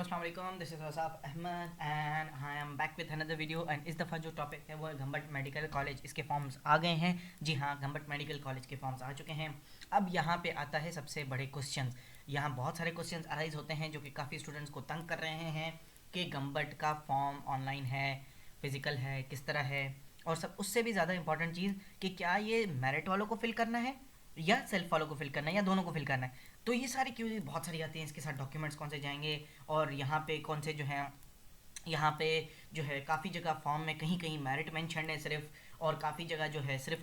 अस्सलाम वालेकुम, this is Wasaf Ahmed and I am back with another video. And इस दफ़ा जो टॉपिक है वो है घम्बट मेडिकल कॉलेज। इसके फॉर्म्स आ गए हैं। जी हाँ, घम्बट मेडिकल कॉलेज के फॉर्म्स आ चुके हैं। अब यहाँ पे आता है सबसे बड़े क्वेश्चंस। यहाँ बहुत सारे क्वेश्चंस अराइज होते हैं जो कि काफ़ी स्टूडेंट्स को तंग कर रहे हैं कि घम्बट का फॉर्म ऑनलाइन है, फिज़िकल है, किस तरह है। और सब उससे भी ज़्यादा इंपॉर्टेंट चीज़ कि क्या ये मेरिट वालों को फिल करना है या सेल्फ वालों को फिल करना है या दोनों को फिल करना है। तो ये सारी क्यूज बहुत सारी आती हैं। इसके साथ डॉक्यूमेंट्स कौन से जाएंगे और यहाँ पे कौन से जो हैं, यहाँ पे जो है काफ़ी जगह फॉर्म में कहीं कहीं मेरिट मेंशन है सिर्फ, और काफ़ी जगह जो है सिर्फ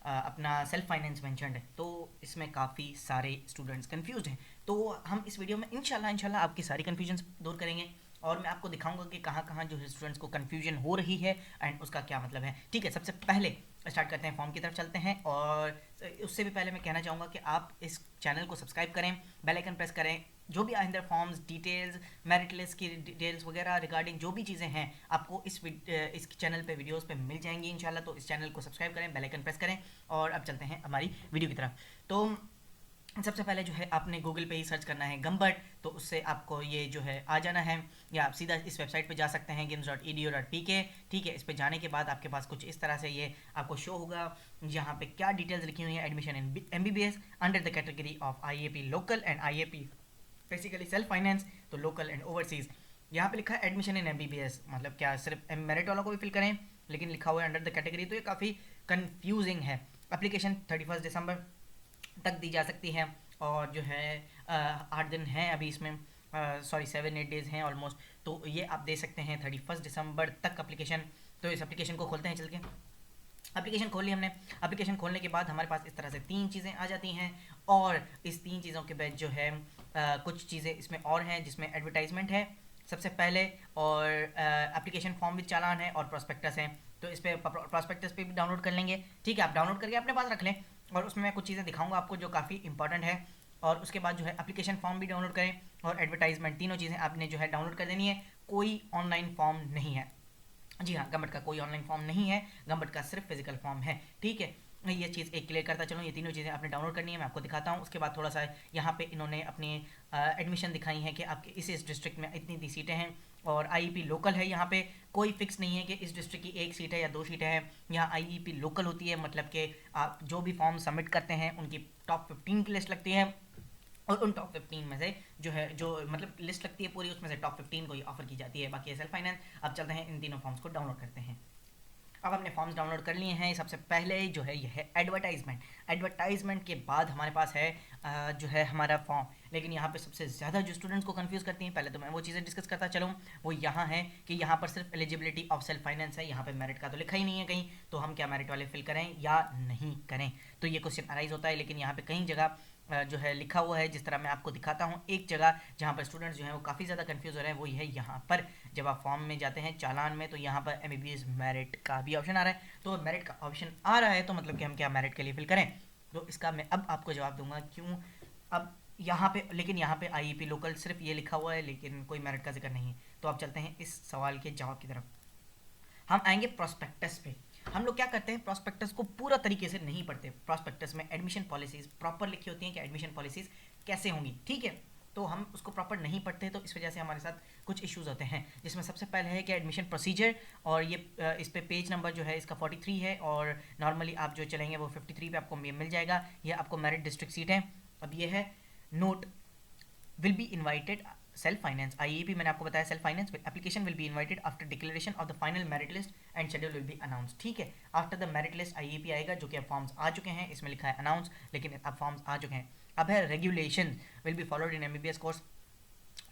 अपना सेल्फ फाइनेंस मेंशन है। तो इसमें काफ़ी सारे स्टूडेंट्स कंफ्यूज हैं। तो हम इस वीडियो में इंशाल्लाह आपकी सारी कन्फ्यूजन दूर करेंगे और मैं आपको दिखाऊंगा कि कहाँ कहाँ जो है स्टूडेंट्स को कन्फ्यूजन हो रही है एंड उसका क्या मतलब है। ठीक है, सबसे पहले स्टार्ट करते हैं, फॉर्म की तरफ चलते हैं। और उससे भी पहले मैं कहना चाहूँगा कि आप इस चैनल को सब्सक्राइब करें, बेल आइकन प्रेस करें। जो भी आइंदा फॉर्म्स डिटेल्स, मेरिट लिस्ट की डिटेल्स वगैरह रिगार्डिंग जो भी चीज़ें हैं आपको इस चैनल पे वीडियोस पे मिल जाएंगी इंशाल्लाह। तो इस चैनल को सब्सक्राइब करें, बेल आइकन प्रेस करें। और अब चलते हैं हमारी वीडियो की तरफ। तो सबसे पहले जो है आपने गूगल पे ही सर्च करना है घम्बट, तो उससे आपको ये जो है आ जाना है, या आप सीधा इस वेबसाइट पे जा सकते हैं gims.edu.pk। ठीक है, इस पे जाने के बाद आपके पास कुछ इस तरह से ये आपको शो होगा। यहाँ पे क्या डिटेल्स लिखी हुई है: admission in MBBS under the category of IAP local and IAP basically self finance, तो लोकल एंड ओवरसीज। यहाँ पे लिखा है एडमिशन इन MBBS, मतलब क्या सिर्फ मेरिट वालों को भी फिल करें, लेकिन लिखा हुआ है अंडर द कैटेगरी, तो ये काफ़ी कन्फ्यूजिंग है। एप्लीकेशन 31 दिसंबर तक दी जा सकती है और जो है 8 दिन हैं अभी इसमें, सॉरी 7-8 डेज़ हैं ऑलमोस्ट। तो ये आप दे सकते हैं 31 दिसंबर तक एप्लीकेशन। तो इस एप्लीकेशन को खोलते हैं चल के। एप्लीकेशन खोल ली हमने। एप्लीकेशन खोलने के बाद हमारे पास इस तरह से 3 चीज़ें आ जाती हैं, और इस 3 चीज़ों के बाद जो है कुछ चीज़ें इसमें और हैं जिसमें एडवर्टाइजमेंट है सबसे पहले, और एप्लीकेशन फॉर्म विद चालान है और प्रोस्पेक्टस है। तो इस पर प्रोस्पेक्टस पे भी डाउनलोड कर लेंगे। ठीक है, आप डाउनलोड करके अपने पास रख लें, और उसमें मैं कुछ चीज़ें दिखाऊंगा आपको जो काफ़ी इंपॉर्टेंट है। और उसके बाद जो है एप्लीकेशन फॉर्म भी डाउनलोड करें और एडवर्टाइजमेंट, तीनों चीज़ें आपने जो है डाउनलोड कर देनी है। कोई ऑनलाइन फॉर्म नहीं है। जी हाँ, घम्बट का कोई ऑनलाइन फॉर्म नहीं है, घम्बट का सिर्फ फिजिकल फॉर्म है। ठीक है, ये चीज़ एक क्लियर करता चलो। ये तीनों चीज़ें आपने डाउनलोड करनी है, मैं आपको दिखाता हूँ। उसके बाद थोड़ा सा यहाँ पे इन्होंने अपनी एडमिशन दिखाई है कि आपके इस डिस्ट्रिक्ट में इतनी इतनी सीटें हैं, और IEP लोकल है। यहाँ पे कोई फिक्स नहीं है कि इस डिस्ट्रिक्ट की 1 सीट है या 2 सीटें हैं। यहाँ IEP लोकल होती है, मतलब कि आप जो भी फॉर्म सबमिट करते हैं उनकी टॉप 15 की लिस्ट लगती है, और उन टॉप 15 में से जो है, जो मतलब लिस्ट लगती है पूरी, उसमें से टॉप 15 को ही ऑफर की जाती है, बाकी सेल्फ फाइनेंस। अब चलते हैं इन तीनों फॉर्म्स को डाउनलोड करते हैं। अब हमने फॉर्म्स डाउनलोड कर लिए हैं। सबसे पहले जो है ये है एडवर्टाइजमेंट। एडवर्टाइजमेंट के बाद हमारे पास है जो है हमारा फॉर्म। लेकिन यहाँ पे सबसे ज़्यादा जो स्टूडेंट्स को कंफ्यूज करती हैं, पहले तो मैं वो चीज़ें डिस्कस करता चलूँ। वो यहाँ है कि यहाँ पर सिर्फ एलिजिबिलिटी ऑफ सेल्फ फाइनेंस है, यहाँ पे मेरिट का तो लिखा ही नहीं है कहीं। तो हम क्या मेरिट वाले फिल करें या नहीं करें, तो ये क्वेश्चन अराइज होता है। लेकिन यहाँ पे कहीं जगह जो है लिखा हुआ है, जिस तरह मैं आपको दिखाता हूँ। एक जगह जहाँ पर स्टूडेंट्स जो हैं वो काफ़ी ज़्यादा कंफ्यूज हो रहे हैं, वो ये है यहाँ पर। जब आप फॉर्म में जाते हैं चालान में, तो यहाँ पर MBBS मेरिट का भी ऑप्शन आ रहा है। तो मेरिट का ऑप्शन आ रहा है तो मतलब कि हम क्या मेरिट के लिए फिल करें। तो इसका मैं अब आपको जवाब दूंगा क्यों। अब यहाँ पे, लेकिन यहाँ पे IEP लोकल सिर्फ ये लिखा हुआ है, लेकिन कोई मेरिट का जिक्र नहीं है। तो आप चलते हैं इस सवाल के जवाब की तरफ। हम आएंगे प्रोस्पेक्टस पे। हम लोग क्या करते हैं, प्रोस्पेक्टस को पूरा तरीके से नहीं पढ़ते। प्रोस्पेक्टस में एडमिशन पॉलिसीज प्रॉपर लिखी होती हैं कि एडमिशन पॉलिसीज कैसे होंगी। ठीक है, तो हम उसको प्रॉपर नहीं पढ़ते, तो इस वजह से हमारे साथ कुछ इश्यूज होते हैं। जिसमें सबसे पहले है कि एडमिशन प्रोसीजर, और ये इस पे पेज नंबर जो है इसका 43 है, और नॉर्मली आप जो चलेंगे वो 53 पे आपको मिल जाएगा। ये आपको मेरिट डिस्ट्रिक्ट सीट है। अब ये है note, will be invited self finance IEP, मैंने आपको बताया self finance. Application will be invited after declaration of the final merit list and schedule will be announce. ठीक है, after the merit list IEP आएगा, जो कि अब फॉर्म्स आ चुके हैं। इसमें लिखा है अनाउंस, लेकिन अब फॉर्म्स आ चुके हैं। अब है regulation will be followed in MBBS course.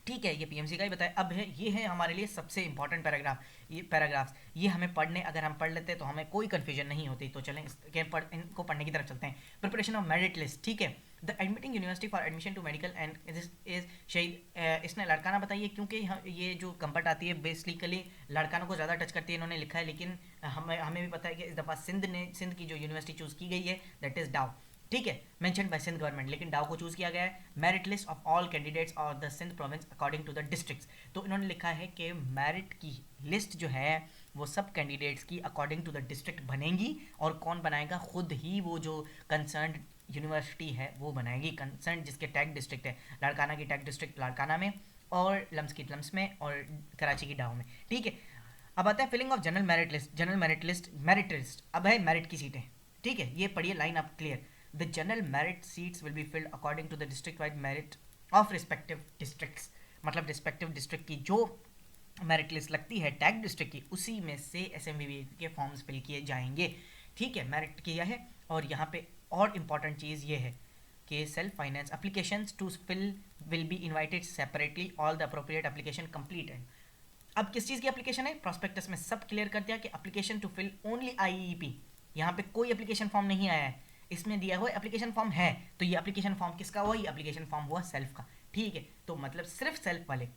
ठीक है, ये PMC का ही बताया। अब है, ये है हमारे लिए सबसे इंपॉर्टेंट पैराग्राफ। ये पैराग्राफ्स ये हमें पढ़ने, अगर हम पढ़ लेते तो हमें कोई कन्फ्यूजन नहीं होती। तो चलें इनको पढ़ने की तरफ चलते हैं। Preparation of merit list. ठीक है, the admitting university for admission to medical and this is Shaheed. इसने लड़काना बताइए, क्योंकि ये जो कंपट आती है बेसिकली लड़कानों को ज़्यादा टच करती है, इन्होंने लिखा है। लेकिन हमें भी पता है कि इस दफ़ा सिंध की जो यूनिवर्सिटी चूज़ की गई है दैट इज़ डाउ। ठीक है, मेंशन बाय सिंध गवर्नमेंट, लेकिन डाउ को चूज किया गया है। Merit list of all candidates और the Sindh province according to the districts. तो इन्होंने लिखा है कि मेरिट की लिस्ट जो है वो सब कैंडिडेट्स की अकॉर्डिंग टू द डिस्ट्रिक्ट बनेगी। और कौन बनाएगा, खुद ही वो जो कंसर्न यूनिवर्सिटी है वो बनाएगी। कंसर्न जिसके टैग डिस्ट्रिक्ट है, लाड़काना की टैग डिस्ट्रिक्ट लाड़काना में, और लम्स की लम्स में और कराची की डाउ में, ठीक है। अब आता है filling of general merit list. General merit list अब है मेरिट की सीटें, ठीक है। ये पढ़िए लाइन आप clear. The general merit seats will be filled according to the district wide merit of respective districts, मतलब रिस्पेक्टिव डिस्ट्रिक्ट की जो मेरिट लिस्ट लगती है टैग डिस्ट्रिक्ट की, उसी में से SMVV के फॉर्म्स फिल किए जाएंगे, ठीक है। मेरिट किया है। और यहाँ पे और इम्पॉर्टेंट चीज़ ये है कि self finance applications to fill will be invited separately, all the appropriate application completed. अब किस चीज़ की एप्लीकेशन है, प्रॉस्पेक्टस में सब क्लियर कर दिया कि application to fill only IEP। यहाँ पे कोई एप्लीकेशन फॉर्म नहीं आया है, इसमें दिया हुआ एप्लीकेशन फॉर्म है, तो ये एप्लीकेशन फॉर्म किसका हुआ, ये एप्लीकेशन फॉर्म हुआ सेल्फ का, ठीक है। तो मतलब सिर्फ सेल्फ वाले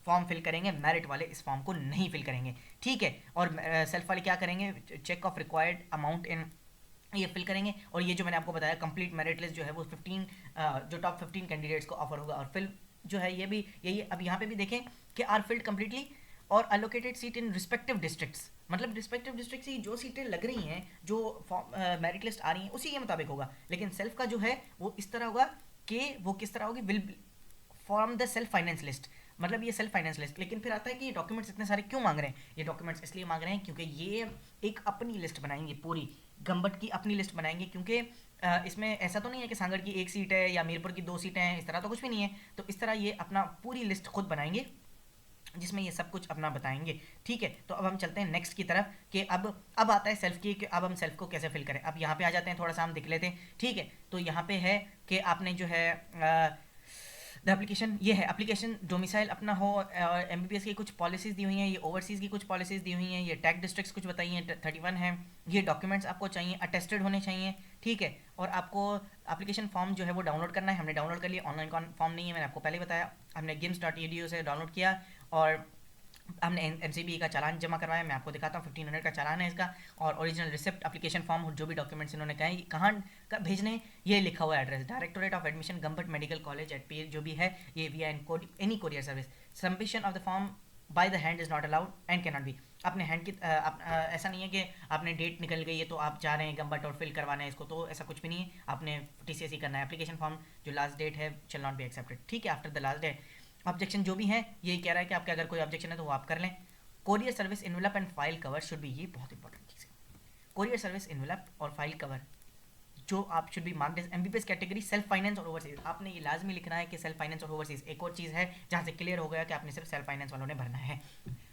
फॉर्म फिल करेंगे, मेरिट वाले इस फॉर्म को नहीं फिल करेंगे, ठीक है। और सेल्फ वाले क्या करेंगे, check of required amount in ये फिल करेंगे। और ये जो मैंने आपको बताया कंप्लीट मेरिट लिस्ट जो है वो 15 जो टॉप 15 कैंडिडेट्स को ऑफर होगा और फिल जो है ये भी यही। अब यहाँ पे भी देखें कि आर फिल्ड कम्प्लीटली और allocated seat in respective districts, मतलब रिस्पेक्टिव डिस्ट्रिक्ट से जो सीटें लग रही हैं, जो मेरिट लिस्ट आ रही हैं उसी के मुताबिक होगा। लेकिन सेल्फ का जो है वो इस तरह होगा कि वो किस तरह होगी, will form the self finance list, मतलब ये सेल्फ फाइनेंस लिस्ट। लेकिन फिर आता है कि ये डॉक्यूमेंट्स इतने सारे क्यों मांग रहे हैं, ये डॉक्यूमेंट्स इसलिए मांग रहे हैं क्योंकि ये एक अपनी लिस्ट बनाएंगे, पूरी गंबट की अपनी लिस्ट बनाएंगे। क्योंकि इसमें ऐसा तो नहीं है कि सांगड़ की एक सीट है या मीरपुर की 2 सीटें हैं, इस तरह तो कुछ भी नहीं है। तो इस तरह ये अपना पूरी लिस्ट खुद बनाएंगे जिसमें ये सब कुछ अपना बताएंगे, ठीक है। तो अब हम चलते हैं नेक्स्ट की तरफ कि अब आता है सेल्फ की, कि अब हम सेल्फ को कैसे फिल करें। अब यहाँ पे आ जाते हैं, थोड़ा सा हम देख लेते हैं, ठीक है। तो यहाँ पे है कि आपने जो है द एप्लीकेशन, ये है एप्लीकेशन डोमिसाइल अपना हो, और MBBS की कुछ पॉलिसीज़ दी हुई हैं, ये ओवरसीज़ की कुछ पॉलिसीज़ दी हुई हैं, ये टैग डिस्ट्रिक्ट्स कुछ बताई हैं 31 हैं। ये डॉक्यूमेंट्स आपको चाहिए, अटेस्टेड होने चाहिए, ठीक है। और आपको एप्लीकेशन फॉर्म जो है वो डाउनलोड करना है, हमने डाउनलोड कर लिया, ऑनलाइन फॉर्म नहीं है, मैंने आपको पहले बताया। हमने gims.edu से डाउनलोड किया और हमने MCBE का चालान जमा करवाया, मैं आपको दिखाता हूँ, 1500 का चालान है इसका। और ओरिजिनल रिसिप्ट, एप्लीकेशन फॉर्म, जो भी डॉक्यूमेंट्स इन्होंने कहे कहाँ का भेजने हैं, ये लिखा हुआ address, directorate of admission Gambat medical college eight पीर, जो भी है ये via any courier service. Submission of the form by the hand is not allowed and can not be. अपने हैंड की ऐसा नहीं है कि आपने डेट निकल गई है तो आप जा रहे हैं गंबट और फिल करवाना है इसको, तो ऐसा कुछ भी नहीं है। आपने TCS ही करना है। एप्लीकेशन फॉर्म जो लास्ट डेट है शैल नॉट बी एक्सेप्टेड, ठीक है, after the last date. Objection जो भी है ये कह रहा है कि आपके अगर कोई ऑब्जेक्शन है तो वो आप कर लें। Courier service envelope and file cover should be, ये बहुत इंपॉर्टेंट चीज़ है। कोरियर सर्विस इन्वेलप और फाइल कवर जो आप should be marked as MBBS category self finance और ओवरसीज। आपने ये लाजमी लिखना है कि सेल्फ फाइनेंस और ओवरसीज। एक और चीज़ है जहाँ से क्लियर हो गया कि आपने सिर्फ सेल्फ फाइनेंस वालों ने भरना है।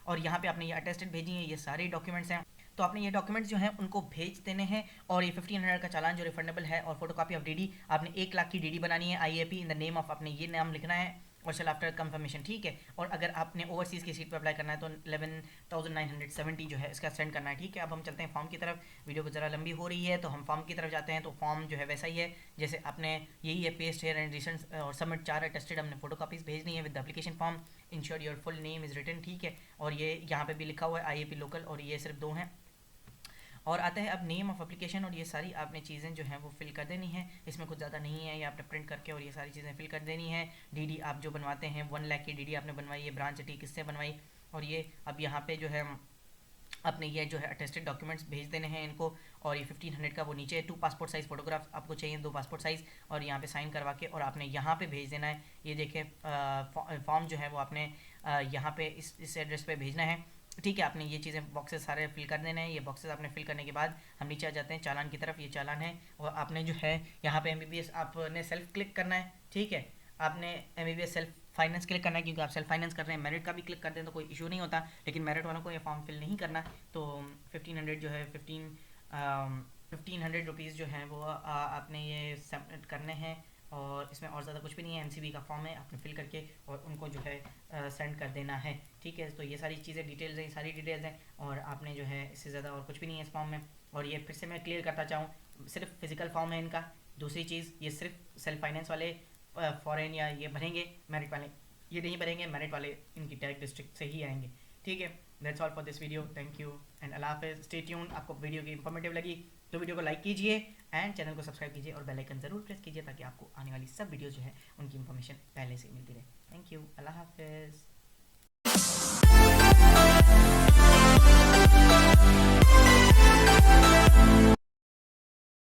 और यहाँ पे आपने ये अटेस्टेड भेजी है, ये सारे डॉक्यूमेंट्स हैं, तो आपने ये डॉक्यूमेंट्स जो हैं उनको भेज देने हैं। और ये 1500 का चालान जो रिफंडेबल है, और फोटोकॉपी ऑफ DD, आपने 1 लाख की DD बनानी है, IAP in the name of, आपने ये नाम लिखना है और शैल आफ्टर कंफर्मेशन, ठीक है। और अगर आपने ओवरसीज़ की सीट पर अप्लाई करना है तो 11,970 जो है इसका सेंड करना है, ठीक है। अब हम चलते हैं फॉर्म की तरफ, वीडियो को ज़रा लंबी हो रही है तो हम फॉर्म की तरफ जाते हैं। तो फॉर्म जो है वैसा ही है जैसे आपने, यही है, पेस्ट हेयर एंड रिसेंट और सबमिट 4 अटेस्टेड, हमने फोटो कॉपीज़ भेजनी है with the application form, ensure your full name is written, ठीक है। और ये यहाँ पे भी लिखा हुआ है IAP लोकल, और ये सिर्फ 2 हैं। और आता है अब नेम ऑफ एप्लीकेशन, और ये सारी आपने चीज़ें जो हैं वो फिल कर देनी है। इसमें कुछ ज़्यादा नहीं है, ये आपने प्रिंट करके और ये सारी चीज़ें फिल कर देनी है। DD आप जो बनवाते हैं 1 लाख की DD आपने बनवाई है, ब्रांच सिटी किससे बनवाई। और ये अब यहाँ पे जो है अपने ये जो है अटेस्टेड डॉक्यूमेंट्स भेज देने हैं इनको। और ये 1500 का वो नीचे 2 पासपोर्ट साइज़ फोटोग्राफ आपको चाहिए, 2 पासपोर्ट साइज़, और यहाँ पे साइन करवा के और आपने यहाँ पे भेज देना है। ये देखिए फॉर्म जो है वो आपने यहाँ पे इस एड्रेस पे भेजना है, ठीक है। आपने ये चीज़ें बॉक्सेस सारे फिल कर देने हैं। ये बॉक्सेस आपने फिल करने के बाद हम नीचे आ जाते हैं चालान की तरफ। ये चालान है और आपने जो है यहाँ पे MBBS आपने सेल्फ क्लिक करना है, ठीक है। आपने MBBS सेल्फ फाइनेंस क्लिक करना है क्योंकि आप सेल्फ फाइनेंस कर रहे हैं। मेरिट का भी क्लिक कर दें तो कोई इशू नहीं होता, लेकिन मेरिट वालों को ये फॉर्म फिल नहीं करना। तो 1500 जो है 1500 रुपीज़ जो हैं वो आपने ये सबमिट करने हैं। और इसमें और ज़्यादा कुछ भी नहीं है, MCB का फॉर्म है, आपने फिल करके और उनको जो है सेंड कर देना है, ठीक है। तो ये सारी चीज़ें डिटेल्स हैं, सारी डिटेल्स हैं, और आपने जो है इससे ज़्यादा और कुछ भी नहीं है इस फॉर्म में। और ये फिर से मैं क्लियर करता चाहूँ, सिर्फ फिजिकल फॉर्म है इनका। दूसरी चीज़, ये सिर्फ सेल्फ फाइनेंस वाले फॉरेन या ये भरेंगे, मेरिट वाले ये नहीं भरेंगे, मेरिट वाले इनकी टैग डिस्ट्रिक्ट से ही आएंगे, ठीक है। That's all for this video, thank you and अल्लाह हाफ़िज़, स्टे ट्यून्ड। आपको वीडियो की इंफॉर्मेटिव लगी तो वीडियो को लाइक कीजिए एंड चैनल को सब्सक्राइब कीजिए और बेल आइकन ज़रूर प्रेस कीजिए ताकि आपको आने वाली सब वीडियो जो है उनकी इंफॉर्मेशन पहले से मिलती रहे। थैंक यू, अल्लाह हाफ़िज़।